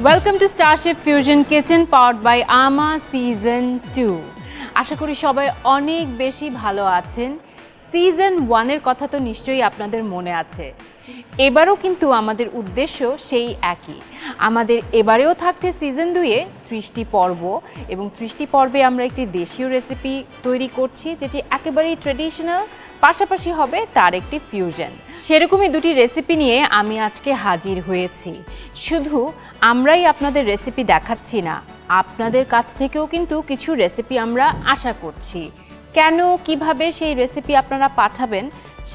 Welcome to Starship Fusion Kitchen powered by AMA Season 2. আশা করি সবাই অনেক বেশি ভালো আছেন। সিজন 1 এর কথা তো নিশ্চয়ই আপনাদের মনে আছে। এবারও কিন্তু আমাদের উদ্দেশ্য সেই একই। আমাদের এবারেও থাকছে সিজন 2 এ 30টি পর্ব এবং 30টি পর্বে আমরা একটি দেশীয় রেসিপি তৈরি করছি যেটি একেবারেই ট্র্যাডিশনাল, পাশাপাশি হবে তার একটি ফিউশন। সেরকমই দুটি রেসিপি নিয়ে আমি আজকে হাজির হয়েছি। শুধু আমরাই আপনাদের রেসিপি দেখাচ্ছি না, আপনাদের কাছ থেকেও কিন্তু কিছু রেসিপি আমরা আশা করছি। কেন কিভাবে সেই রেসিপি আপনারা পাঠাবেন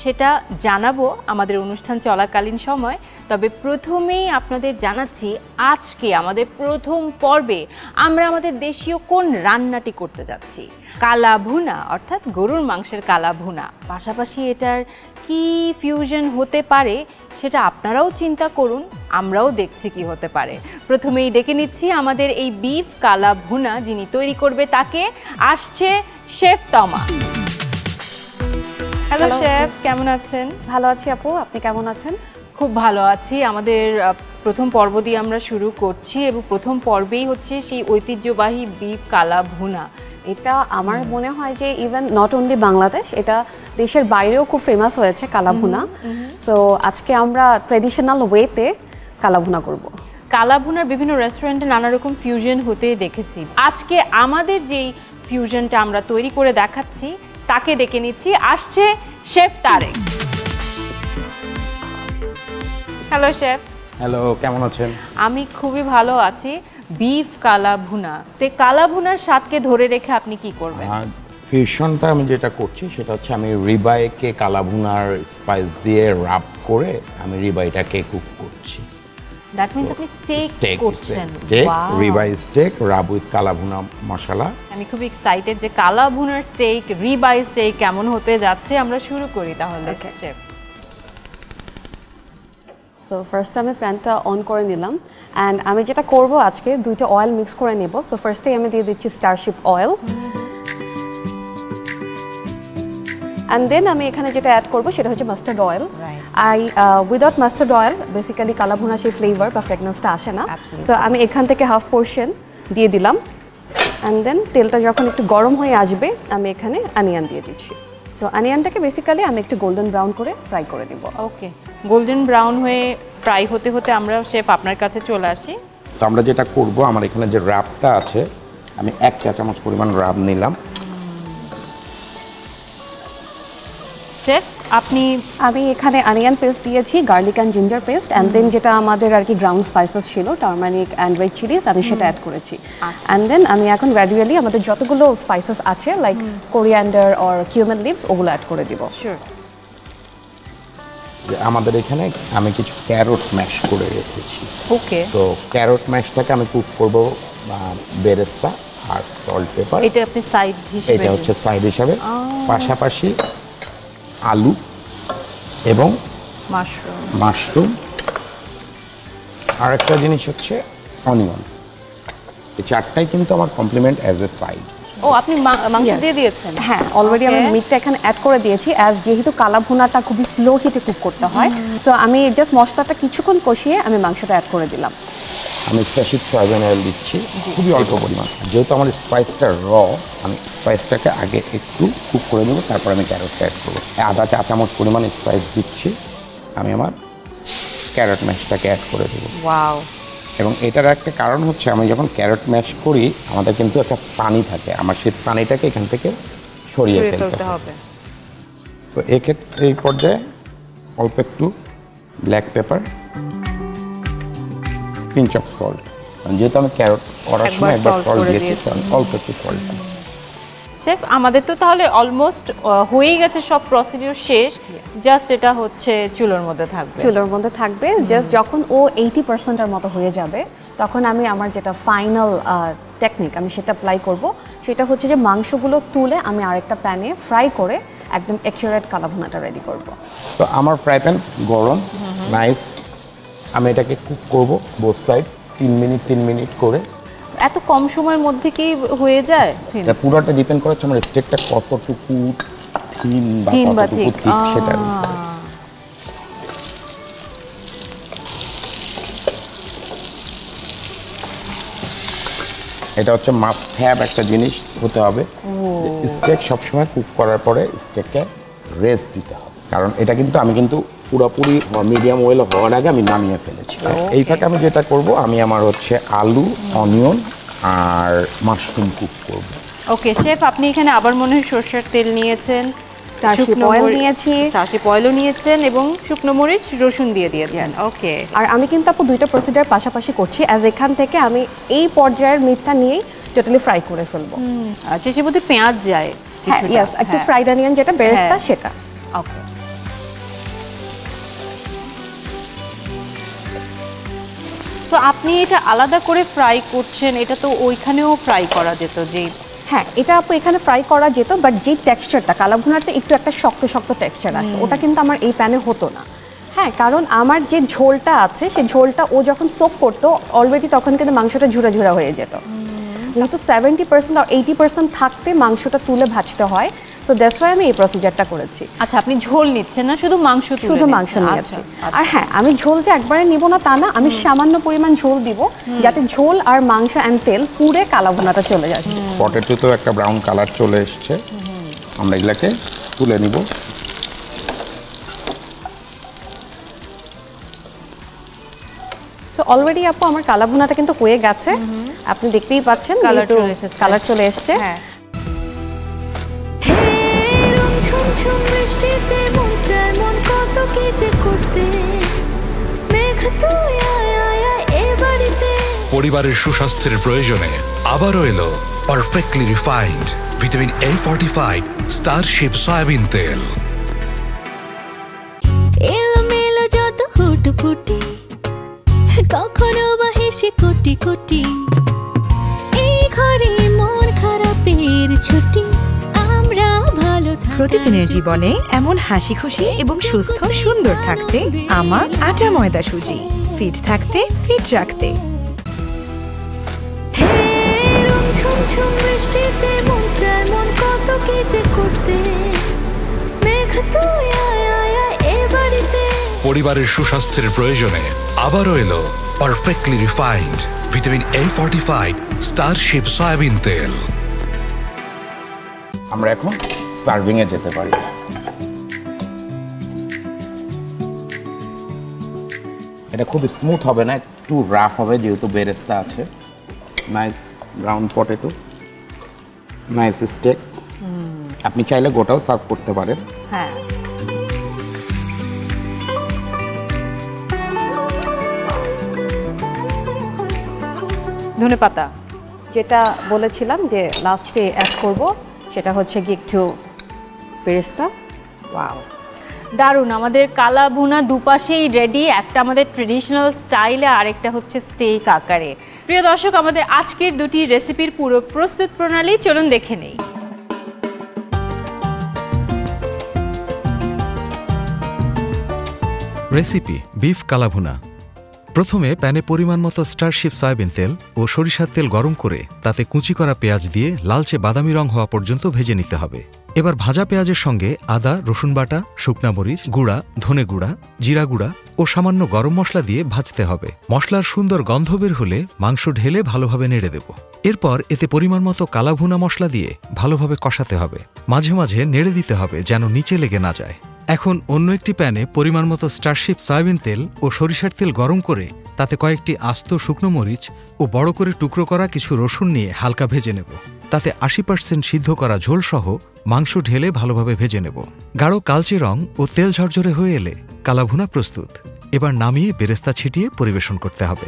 সেটা জানাবো আমাদের অনুষ্ঠান চলাকালীন সময়। তবে প্রথমেই আপনাদের জানাচ্ছি আজকে আমাদের প্রথম পর্বে আমরা আমাদের দেশীয় কোন রান্নাটি করতে যাচ্ছি। কালা ভুনা, অর্থাৎ গরুর মাংসের কালা ভুনা। পাশাপাশি এটার কি ফিউশন হতে পারে সেটা আপনারাও চিন্তা করুন, আমরাও দেখছি কি হতে পারে। প্রথমেই ডেকে নিচ্ছি আমাদের এই বিফ কালা ভুনা যিনি তৈরি করবে তাকে। আসছে শেফ তমা। হ্যালো শেফ, কেমন আছেন? ভালো আছি আপু, আপনি কেমন আছেন? খুব ভালো আছি। আমাদের প্রথম পর্ব দিয়ে আমরা শুরু করছি এবং প্রথম পর্বেই হচ্ছে সেই ঐতিহ্যবাহী বিফ কালা ভুনা। এটা আমার মনে হয় যে ইভেন নট অনলি বাংলাদেশ, এটা দেশের বাইরেও খুব ফেমাস হয়েছে কালা ভুনা। সো আজকে আমরা ট্রেডিশনাল ওয়েতে কালা ভুনা করব। কালা ভুনার বিভিন্ন রেস্টুরেন্টে নানা রকম ফিউশন হতে দেখেছি। আজকে আমাদের যেই ফিউশনটা আমরা তৈরি করে দেখাচ্ছি তাকে ডেকে নিচ্ছি। আসছে chef Tareq. Hello chef. Hello, কেমন আছেন? আমি খুবই ভালো আছি। বিফ কালা ভুনা, সেই কালা ভুনার স্বাদকে ধরে রেখে আপনি কি করবেন? ফিউশনটা আমি যেটা করছি সেটা হচ্ছে আমি রিবাইকে কালা ভুনার স্পাইস দিয়ে রাব করে আমি রিবাইটাকে কুক করছি। দ্যাট মিন্স আপনি স্টেক করছেন। স্টেক, রিবাই স্টেক রাব উইথ কালা ভুনা মশলা। আমি খুব এক্সাইটেড যে কালা ভুনার স্টেক, রিবাই স্টেক কেমন হতে যাচ্ছে। আমরা শুরু করি তাহলে শেফ। সো ফার্স্ট আমি প্যানটা অন করে নিলাম অ্যান্ড আমি যেটা করব আজকে দুইটা অয়েল মিক্স করে নেব। সো ফার্স্টেই আমি দিয়ে দিচ্ছি স্টারশিপ অয়েল অ্যান্ড দেন আমি এখানে যেটা অ্যাড করব সেটা হচ্ছে mustard oil. Without mustard oil basically কালা ভুনা সেই ফ্লেভার বা ফ্রেগনেন্সটা আসে না। সো আমি এখান থেকে হাফ পোর্শন দিয়ে দিলাম অ্যান্ড দেন তেলটা যখন একটু গরম হয়ে আসবে আমি এখানে অনিয়ন দিয়ে দিচ্ছি। সো অনিয়নটাকে বেসিক্যালি আমি একটু গোল্ডেন ব্রাউন করে ফ্রাই করে দিব। ওকে, গোল্ডেন ব্রাউন হয়ে ফ্রাই হতে হতে আমরা শেফ আপনার কাছে চলে আসি। তো আমরা যেটা করব, আমার এখানে যে রাবটা আছে আমি 1 চা চামচ পরিমাণ রাব নিলাম। শেফ আমি এখানে অনিয়ন পেস্ট দিয়েছি, garlic and ginger paste and then যেটা আমাদের আর কি গ্রাউন্ড স্পাইসেস ছিল টার্মারিক অ্যান্ড রেড চিলিস আমি সেটা অ্যাড করেছি। অ্যান্ড দেন আমি এখন গ্র্যাজুয়ালি আমাদের যতগুলো স্পাইসেস আছে like coriander or cumin leaves ওগুলো অ্যাড করে দিব। শিওর। আমাদের এখানে আমি কিছু ক্যারট ম্যাশ করে রেখেছি। ওকে, সো ক্যারট ম্যাশটাকে আমি কুক করব বেরেস্তা আর সল্ট পেপার। এটা আপনি সাইড হিসেবে, এটা হচ্ছে সাইড হিসাবে। পাশাপাশি আলু এবং মাশরুম আর একটা জিনিস হচ্ছে অনিয়ন। এই চারটাই কিন্তু আমার কমপ্লিমেন্ট অ্যাজ এ সাইড। ও আপনি মাংস দিয়ে দিয়েছেন? হ্যাঁ, অলরেডি আমি মিটটা এখানে অ্যাড করে দিয়েছি। অ্যাজ যেহেতু কালা ভুনাটা খুবই স্লো হিটে কুক করতে হয়, সো আমি জাস্ট মশলাটা কিছুক্ষণ কষিয়ে আমি মাংসটা অ্যাড করে দিলাম। আমি স্পেশাল সয়াবিন অয়েল দিচ্ছি খুবই অল্প পরিমাণ। যেহেতু আমার স্পাইসটা আমি স্পাইসটাকে আগে একটু কুক করে নেব, তারপর আমি ক্যারটটা অ্যাড করবো। আধা চা চামচ পরিমাণ স্পাইস দিচ্ছি। আমি আমার ক্যারট ম্যাশটাকে অ্যাড করে দেবো। ওয়াও। এবং এটার একটা কারণ হচ্ছে আমি যখন ক্যারট ম্যাশ করি আমাদের কিন্তু একটা পানি থাকে, আমার সেই পানিটাকে এখান থেকে সরিয়ে ফেলতে হবে। সো এক্ষেত্রে এই পর্যায়ে অল্প একটু black pepper, pinch of salt, যেহেতু আমি ক্যারট করার সময় একবার সল্ট দিয়েছি, অল্প একটু সল্ট। শেফ আমাদের তো তাহলে অলমোস্ট হয়ে গেছে, সব প্রসিডিউর শেষ। জাস্ট এটা হচ্ছে চুলোর মধ্যে থাকবে। জাস্ট যখন ও 80%-এর মতো হয়ে যাবে তখন আমি আমার যেটা ফাইনাল টেকনিক আমি সেটা অ্যাপ্লাই করব। সেটা হচ্ছে যে মাংসগুলো তুলে আমি আরেকটা প্যানে ফ্রাই করে একদম এক্সিউরেট কালা ভুনাটা রেডি করব। তো আমার ফ্রাই প্যান গরম, নাইস। আমি এটাকে কুক করব বোথ সাইড 3 মিনিট করে। এত কম সময়ের মধ্যে কি হয়ে যায়? এটা পুরোটা ডিপেন্ড করে আমার স্টেকটা কতটুকু থিন বা কতটুকু থিক সেটার উপরে। এটা হচ্ছে মাস্ট হ্যাভ একটা জিনিস হতে হবে। স্টেক সবসময় কুক করার পরে স্টেককে রেস্ট দিতে হবে, কারণ এটা কিন্তু আমি কিন্তু পুরোপুরি মিডিয়াম ওয়েল হওয়ার আগে আমি নামিয়ে ফেলেছি। এই ফাঁকে আমি যেটা করব, আমি আমার হচ্ছে আলু, অনিয়ন আর মাশরুম কুক করব। ওকে শেফ, আপনি এখানে আবার মনে হয় সরষের তেল নিয়েছেন, স্টারশিপ অয়েল নিয়েছি, স্টারশিপ অয়েলও নিয়েছেন এবং শুকনো মরিচ রসুন দিয়ে দিয়েছেন। ওকে, আর আমি কিন্তু আপু দুইটা প্রসিডিউর পাশাপাশি করছি, অ্যাজ এখান থেকে আমি এই পর্যায়ের মিটটা নিয়েই টোটালি ফ্রাই করে ফেলবো। শেষে বোধ পেঁয়াজ যায়। হ্যাঁ, ইয়েস, একটু ফ্রাইড অনিয়ন যেটা বেরেস্তা সেটা। ওকে, তো আপনি এটা আলাদা করে ফ্রাই করছেন, এটা তো ওইখানেও ফ্রাই করা যেত যে। হ্যাঁ, এটা আপু এখানে ফ্রাই করা যেত, বাট যে টেক্সচারটা কালা ভুনাতে একটু একটা শক্ত শক্ত টেক্সচার আসে, ওটা কিন্তু আমার এই প্যানে হতো না। হ্যাঁ, কারণ আমার যে ঝোলটা আছে সেই ঝোলটা ও যখন সোক করতো অলরেডি তখন কিন্তু মাংসটা ঝুরা ঝুরা হয়ে যেত। যেহেতু 70% আর 80% থাকতে মাংসটা তুলে ভাজতে হয়, সো দ্যাটস ওয়াই আমি এই প্রসিজারটা করেছি। আচ্ছা, আপনি ঝোল নিচ্ছেন না, শুধু মাংস? শুধু মাংস নিয়েছি। আর হ্যাঁ, আমি ঝোল যে একবারে নিব না তা না, আমি সামান্য পরিমাণ ঝোল দিব, যাতে ঝোল আর মাংস অ্যান্ড তেল পুরে কালা ভুনাটা চলে যায়। পটেটোতেও একটা ব্রাউন কালার চলে এসছে, আমরা এগুলাকে তুলে নিব। সো অলরেডি আপু আমার কালা ভুনাটা কিন্তু হয়ে গেছে, আপনি দেখতেই পাচ্ছেন কালার চলে এসছে। হ্যাঁ, পরিবারের সুস্বাস্থ্যের প্রয়োজনে আবারও এলো perfectly refined vitamin A45 Starship soybean তেল। এলোমেলো যত হুটফুটি, কখনো বা হেসে কোটি কোটি, এই ঘরে মন খারাপের ছুটি, আমরা ভালো প্রতিদিনের জীবনে এমন হাসি খুশি এবং সুস্থ সুন্দর থাকতে আমার আটা ময়দা সুজি, ফিট থাকতে ফিট রাখতে। ঝুমঝুম বৃষ্টিতে মন চায় মন কত কি যে করতে, মেঘ তুই আয় আয় আয় এ বাড়িতে। পরিবারের সুস্বাস্থ্যের প্রয়োজনে আবারও এলো perfectly refined vitamin A45 Starship soybean তেল। আমরা এখন সার্ভিং এ যেতে পারি। এটা খুব স্মুথ হবে না, একটু রাফ হবে যেহেতু বেরেস্তা আছে। Nice brown potato, nice steak. আপনি চাইলে গোটাও সার্ভ করতে পারেন। হ্যাঁ, ধনেপাতা যেটা বলেছিলাম যে লাস্টে অ্যাড করব, সেটা হচ্ছে কি একটু বেরেস্তা। ওয়াও, দারুণ! আমাদের কালা ভুনা দুপাশেই রেডি, একটা আমাদের ট্রেডিশনাল স্টাইলে, আরেকটা হচ্ছে স্টেক আকারে। প্রিয় দর্শক, আমাদের আজকের দুটি রেসিপির পুরো প্রস্তুত প্রণালী চলুন দেখে নেই। রেসিপি বিফ কালাভুনা। প্রথমে প্যানে পরিমাণ মতো স্টারশিপ সয়াবিন তেল ও সরিষার তেল গরম করে তাতে কুচি করা পেঁয়াজ দিয়ে লালচে বাদামি রং হওয়া পর্যন্ত ভেজে নিতে হবে। এবার ভাজা পেঁয়াজের সঙ্গে আদা, রসুন বাটা, শুকনা মরিচ গুঁড়া, ধনে গুঁড়া, জিরা গুঁড়া ও সামান্য গরম মশলা দিয়ে ভাজতে হবে। মশলার সুন্দর গন্ধ বের হলে মাংস ঢেলে ভালোভাবে নেড়ে দেব। এরপর এতে পরিমাণ মতো কালাভুনা মশলা দিয়ে ভালোভাবে কষাতে হবে। মাঝে মাঝে নেড়ে দিতে হবে যেন নিচে লেগে না যায়। এখন অন্য একটি প্যানে পরিমাণ মতো স্টারশিপ সয়াবিন তেল ও সরিষার তেল গরম করে তাতে কয়েকটি আস্ত শুকনো মরিচ ও বড় করে টুকরো করা কিছু রসুন নিয়ে হালকা ভেজে নেব। তাতে 80% সিদ্ধ করা ঝোলসহ মাংস ঢেলে ভালোভাবে ভেজে নেব। গাঢ় কালচে রং ও তেল ঝরঝরে হয়ে এলে কালাভুনা প্রস্তুত। এবার নামিয়ে বেরেস্তা ছিটিয়ে পরিবেশন করতে হবে।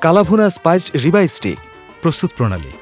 কালাভুনা স্পাইসড রিবাই স্টেক প্রস্তুত প্রণালী।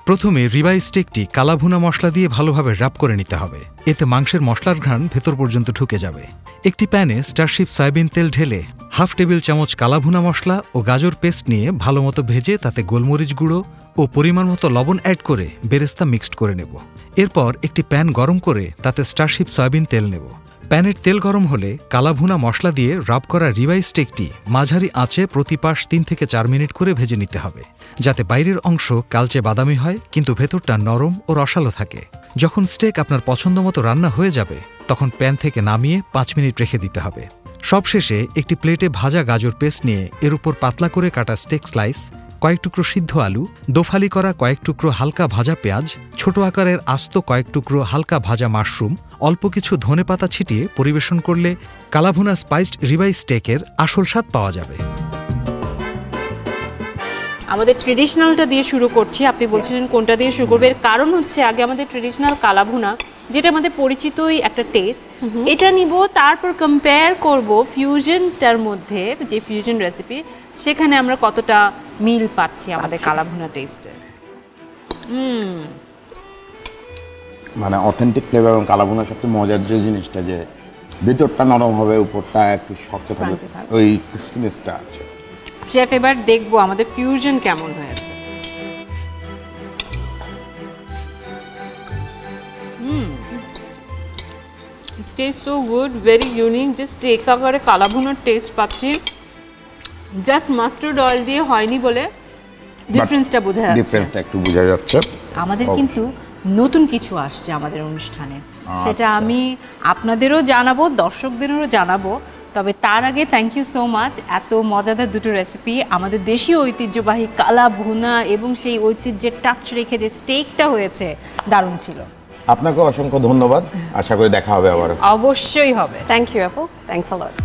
প্রথমে রিবাই স্টেকটি কালাভুনা মশলা দিয়ে ভালোভাবে র্যাপ করে নিতে হবে। এতে মাংসের মশলার ঘ্রাণ ভেতর পর্যন্ত ঢুকে যাবে। একটি প্যানে স্টারশিপ সয়াবিন তেল ঢেলে হাফ টেবিল চামচ কালাভুনা মশলা ও গাজর পেস্ট নিয়ে ভালোমতো ভেজে তাতে গোলমরিচ গুঁড়ো ও পরিমাণ মতো লবণ অ্যাড করে বেরেস্তা মিক্সড করে নেব। এরপর একটি প্যান গরম করে তাতে স্টারশিপ সয়াবিন তেল নেব। প্যানের তেল গরম হলে কালাভুনা মশলা দিয়ে রাব করা রিবাই স্টেকটি মাঝারি আঁচে প্রতি পাশ 3 থেকে 4 মিনিট করে ভেজে নিতে হবে, যাতে বাইরের অংশ কালচে বাদামি হয় কিন্তু ভেতরটা নরম ও রসালো থাকে। যখন স্টেক আপনার পছন্দ মতো রান্না হয়ে যাবে তখন প্যান থেকে নামিয়ে 5 মিনিট রেখে দিতে হবে। সবশেষে একটি প্লেটে ভাজা গাজর পেস্ট নিয়ে এর উপর পাতলা করে কাটা স্টেক স্লাইস, কয়েক টুকরো সিদ্ধ আলু, দোফালি করা কয়েক টুকরো হালকা ভাজা পেঁয়াজ, ছোট আকারের আস্ত কয়েক টুকরো হালকা ভাজা মাশরুম, অল্প কিছু ধনেপাতা ছিটিয়ে পরিবেশন করলে কালাভুনা স্পাইসড রিবাই স্টেকের আসল স্বাদ পাওয়া যাবে। আমাদের ট্রেডিশনালটা দিয়ে শুরু করছি। আপনি বলছিলেন কোনটা দিয়ে শুরু করবে, এর কারণ হচ্ছে আগে আমাদের ট্রেডিশনাল কালাভুনা যেটা আমাদের পরিচিতই একটা টেস্ট, এটা নিব, তারপর কম্পেয়ার করব ফিউশনটার মধ্যে, যে ফিউশন রেসিপি সেখানে আমরা কতটা মিল পাচ্ছি আমাদের কালাভুনা টেস্টে। মানে অথেন্টিক ফ্লেভার এবং কালাভুনার সবচেয়ে মজার যে জিনিসটা যে ভিতরটা নরম হবে, উপরটা একটু শক্ত থাকবে, ওই ক্রিসপিনেসটা আছে। শেফ, এবার দেখবো আমাদের ফিউশন কেমন হয়েছে। It tastes so good, very unique. Just take আকারে কালাভুনার টেস্ট পাচ্ছি, জাস্ট মাস্টার্ড অয়েল দিয়ে হয়নি বলে ডিফারেন্সটা বোঝা যাচ্ছে। ডিফারেন্সটা একটু বোঝা যাচ্ছে। আমাদের কিন্তু নতুন কিছু আসছে আমাদের অনুষ্ঠানে, সেটা আমি আপনাদেরও জানাবো, দর্শকদেরও জানাবো। তবে তার আগে থ্যাংক ইউ সো মাচ, এত মজাদার দুটো রেসিপি, আমাদের দেশীয় ঐতিহ্যবাহী কালাভুনা এবং সেই ঐতিহ্যের টাচ রেখে যে স্টেকটা হয়েছে, দারুণ ছিল। আপনাকে অসংখ্য ধন্যবাদ, আশা করি দেখা হবে আবার। অবশ্যই হবে। থ্যাংক ইউ আপু, থ্যাংকস আ লট।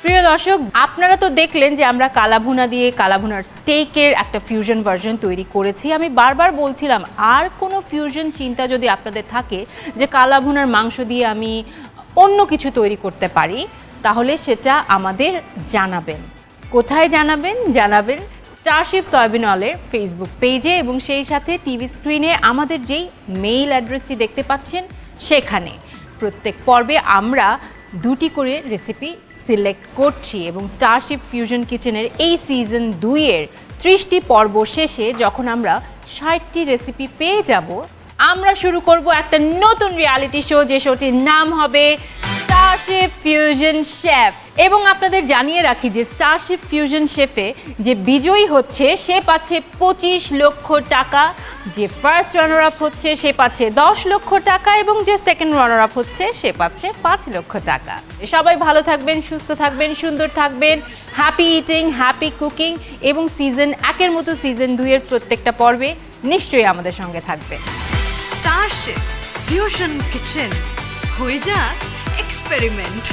প্রিয় দর্শক, আপনারা তো দেখলেন যে আমরা কালাভুনা দিয়ে কালাভুনার স্টেকের একটা ফিউশন ভার্সন তৈরি করেছি। আমি বারবার বলছিলাম আর কোনো ফিউশন চিন্তা যদি আপনাদের থাকে যে কালাভুনার মাংস দিয়ে আমি অন্য কিছু তৈরি করতে পারি, তাহলে সেটা আমাদের জানাবেন। কোথায় জানাবেন? জানাবেন স্টারশিপ সয়াবিন অয়েলের ফেসবুক পেজে, এবং সেই সাথে টিভি স্ক্রিনে আমাদের যেই মেইল অ্যাড্রেসটি দেখতে পাচ্ছেন সেখানে। প্রত্যেক পর্বে আমরা 2টি করে রেসিপি সিলেক্ট করছি এবং স্টারশিপ ফিউশন কিচেনের এই সিজন 2-এর 30টি পর্ব শেষে যখন আমরা 60টি রেসিপি পেয়ে যাব, আমরা শুরু করব একটা নতুন রিয়ালিটি শো, যে শোটির নাম হবে স্টারশিপ ফিউশন শেফ। এবং আপনাদের জানিয়ে রাখি যে স্টারশিপ ফিউশন শেফে যে বিজয়ী হচ্ছে সে পাচ্ছে 25 লক্ষ টাকা, যে ফার্স্ট রানার আপ হচ্ছে সে পাচ্ছে 10 লক্ষ টাকা, এবং যে সেকেন্ড রানার আপ হচ্ছে সে পাচ্ছে 5 লক্ষ টাকা। সবাই ভালো থাকবেন, সুস্থ থাকবেন, সুন্দর থাকবেন, হ্যাপি ইটিং, হ্যাপি কুকিং, এবং সিজন 1-এর মতো সিজন 2-এর প্রত্যেকটা পর্বে নিশ্চয়ই আমাদের সঙ্গে থাকবে। স্টারশিপ ফিউশন কিচেন, হয়ে যাক এক্সপেরিমেন্ট।